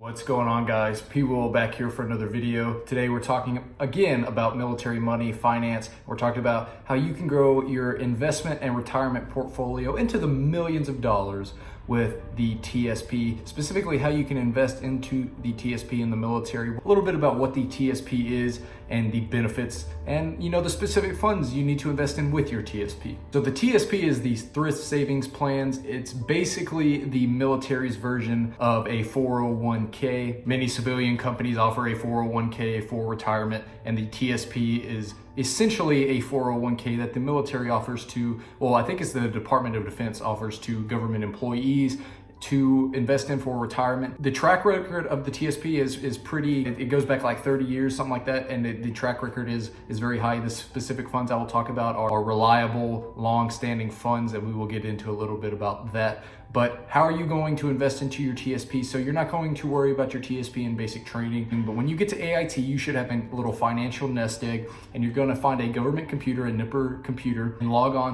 What's going on, guys? P. Will back here for another video. Today we're talking again about military money, finance. We're talking about how you can grow your investment and retirement portfolio into the millions of dollars with the TSP, specifically how you can invest into the TSP in the military. A little bit about what the TSP is and the benefits and the specific funds you need to invest in with your TSP. So the TSP is these thrift savings plans. It's basically the military's version of a 401k. Many civilian companies offer a 401k for retirement, and the TSP is essentially a 401k that the military offers to, well, I think it's the Department of Defense offers to government employees to invest in for retirement. The track record of the TSP is pretty, it goes back like 30 years, something like that, and the track record is very high. The specific funds I will talk about are reliable, long-standing funds, and we will get into a little bit about that. But how are you going to invest into your TSP? So you're not going to worry about your TSP in basic training, but when you get to AIT, you should have a little financial nest egg, and you're gonna find a government computer, a NIPR computer, and log on,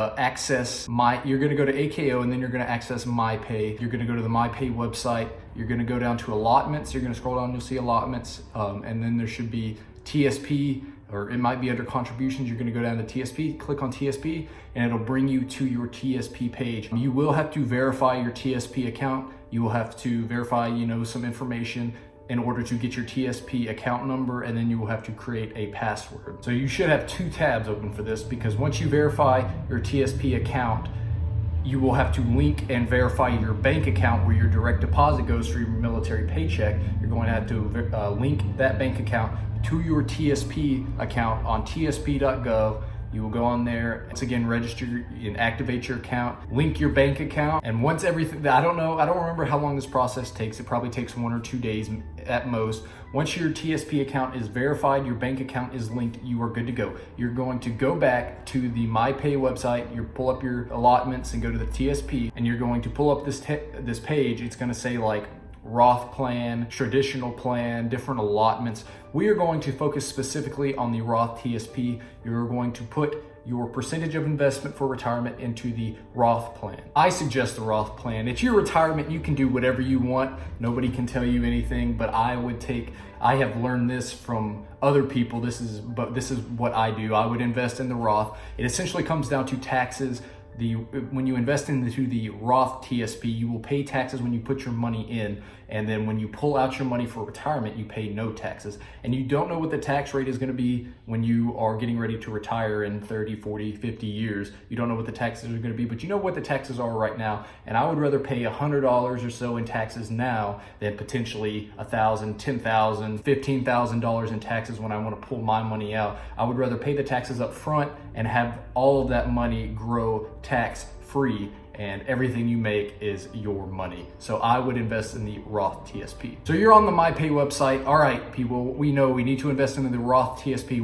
you're gonna go to AKO, and then you're gonna access MyPay. You're gonna go to the MyPay website. You're gonna go down to allotments. You're gonna scroll down, you'll see allotments, and then there should be TSP, or it might be under contributions. You're gonna go down to TSP, click on TSP, and it'll bring you to your TSP page. You will have to verify your TSP account. You will have to verify, some information in order to get your TSP account number, and then you will have to create a password. So you should have two tabs open for this, because once you verify your TSP account, you will have to link and verify your bank account where your direct deposit goes for your military paycheck. You're going to have to link that bank account to your TSP account on tsp.gov. You will go on there, once again, register and activate your account, link your bank account. And once everything, I don't remember how long this process takes. It probably takes 1 or 2 days at most. Once your TSP account is verified, your bank account is linked, you are good to go. You're going to go back to the MyPay website, you pull up your allotments and go to the TSP, and you're going to pull up this page. It's gonna say like Roth plan, traditional plan, different allotments. We are going to focus specifically on the Roth TSP. You're going to put your percentage of investment for retirement into the Roth plan. I suggest the Roth plan. It's your retirement. You can do whatever you want. Nobody can tell you anything, but I have learned this from other people. This is what I do. I would invest in the Roth. It essentially comes down to taxes. When you invest into the Roth TSP, you will pay taxes when you put your money in, and then when you pull out your money for retirement, you pay no taxes. And you don't know what the tax rate is going to be when you are getting ready to retire in 30, 40, 50 years. You don't know what the taxes are going to be, but you know what the taxes are right now. And I would rather pay $100 or so in taxes now than potentially $1,000, $10,000, $15,000 in taxes when I want to pull my money out. I would rather pay the taxes up front and have all of that money grow tax free, and everything you make is your money. So I would invest in the Roth TSP. So you're on the MyPay website. All right, people, we know we need to invest into the Roth TSP.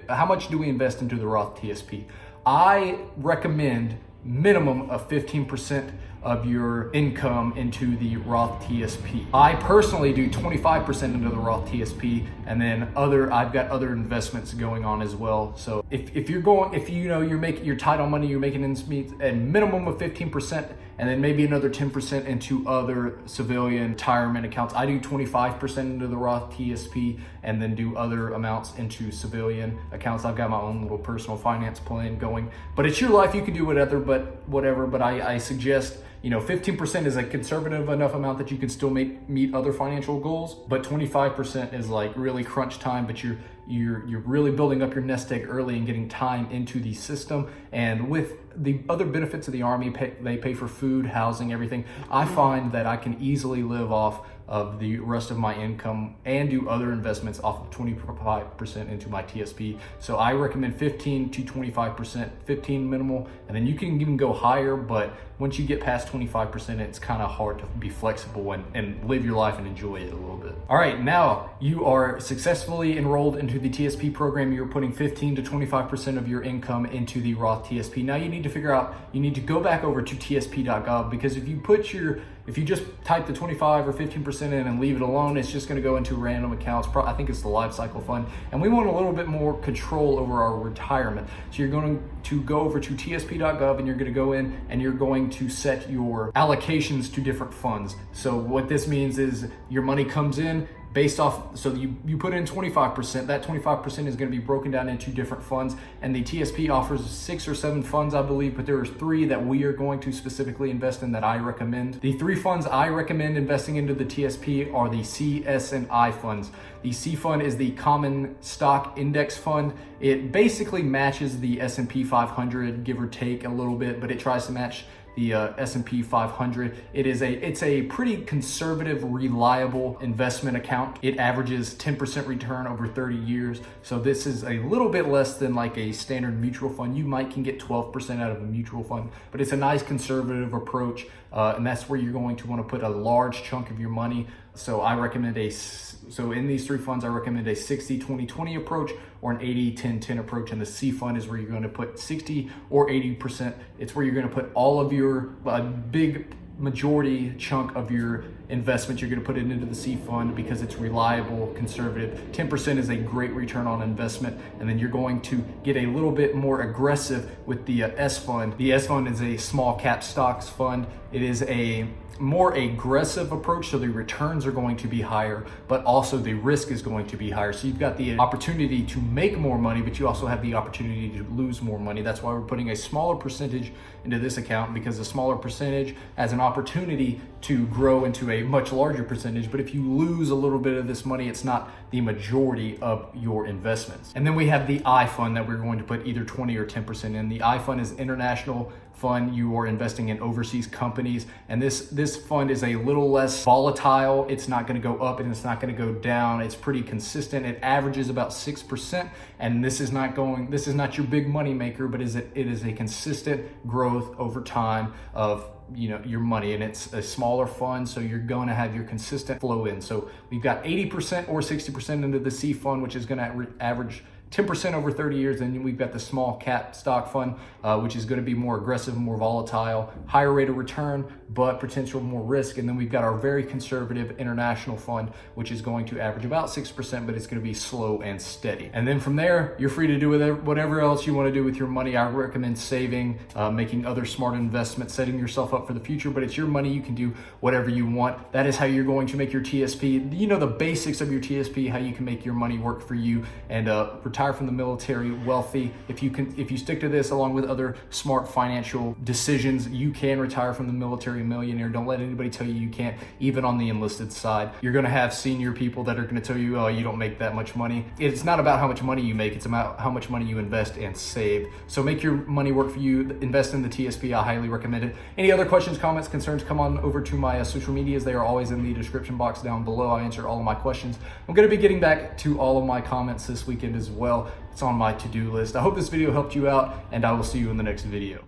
How much do we invest into the Roth TSP? I recommend minimum of 15% of your income into the Roth TSP. I personally do 25% into the Roth TSP, and then I've got other investments going on as well. So if you're making your title money, you're making a minimum of 15%, and then maybe another 10% into other civilian retirement accounts. I do 25% into the Roth TSP, and then do other amounts into civilian accounts. I've got my own little personal finance plan going, but it's your life. You can do whatever, but I suggest 15% is a conservative enough amount that you can still meet other financial goals, but 25% is like really crunch time, but you're really building up your nest egg early and getting time into the system. And with the other benefits of the Army, they pay for food, housing, everything. I find that I can easily live off of the rest of my income and do other investments off of 25% into my TSP. So I recommend 15 to 25%, 15 minimal, and then you can even go higher, but once you get past 25%, it's kind of hard to be flexible and live your life and enjoy it a little bit. All right, now you are successfully enrolled into the TSP program. You're putting 15 to 25% of your income into the Roth TSP. Now you need to figure out, you need to go back over to tsp.gov, because if you put your if you just type the 25 or 15% in and leave it alone, it's just gonna go into random accounts. I think it's the life cycle fund. And we want a little bit more control over our retirement. So you're going to go over to tsp.gov and you're gonna go in and you're going to set your allocations to different funds. So what this means is your money comes in based off, so you put in 25%, that 25% is gonna be broken down into different funds, and the TSP offers 6 or 7 funds, I believe, but there are 3 that we are going to specifically invest in that I recommend. The 3 funds I recommend investing into the TSP are the C, S, and I funds. The C fund is the Common Stock Index Fund. It basically matches the S&P 500, give or take a little bit, but it tries to match the S&P 500. It's a pretty conservative, reliable investment account. It averages 10% return over 30 years. So this is a little bit less than like a standard mutual fund. You can get 12% out of a mutual fund, but it's a nice conservative approach. And that's where you're going to want to put a large chunk of your money. So I recommend so in these 3 funds, I recommend a 60-20-20 approach or an 80-10-10 approach. And the C fund is where you're going to put 60 or 80%. It's where you're going to put all of your big majority chunk of your investment. You're going to put it into the C fund because it's reliable, conservative. 10% is a great return on investment. And then you're going to get a little bit more aggressive with the S fund. The S fund is a small cap stocks fund. It is a more aggressive approach, so the returns are going to be higher, but also the risk is going to be higher. So you've got the opportunity to make more money, but you also have the opportunity to lose more money. That's why we're putting a smaller percentage into this account, because a smaller percentage has an opportunity to grow into a much larger percentage. But if you lose a little bit of this money, it's not the majority of your investments. And then we have the I fund that we're going to put either 20 or 10% in. The I fund is international fund. You are investing in overseas companies, and this fund is a little less volatile. It's not going to go up and it's not going to go down. It's pretty consistent. It averages about 6%, and this is not your big money maker, but it is a consistent growth over time of your money, and it's a smaller fund, so you're going to have your consistent flow in. So we've got 80% or 60% into the C fund, which is going to average 10% over 30 years. Then we've got the small cap stock fund, which is going to be more aggressive, more volatile, higher rate of return, but potential more risk. And then we've got our very conservative international fund, which is going to average about 6%, but it's going to be slow and steady. And then from there, you're free to do whatever else you want to do with your money. I recommend saving, making other smart investments, setting yourself up for the future, but it's your money. You can do whatever you want. That is how you're going to make your TSP. You know the basics of your TSP, how you can make your money work for you and retire from the military wealthy. If you stick to this along with other smart financial decisions, you can retire from the military a millionaire. Don't let anybody tell you can't, even on the enlisted side. You're going to have senior people that are going to tell you, oh, you don't make that much money. It's not about how much money you make, it's about how much money you invest and save. So make your money work for you. Invest in the TSP. I highly recommend it. Any other questions, comments, concerns, come on over to my social medias. They are always in the description box down below. I answer all of my questions. I'm going to be getting back to all of my comments this weekend as well. It's on my to-do list. I hope this video helped you out, and I will see you in the next video.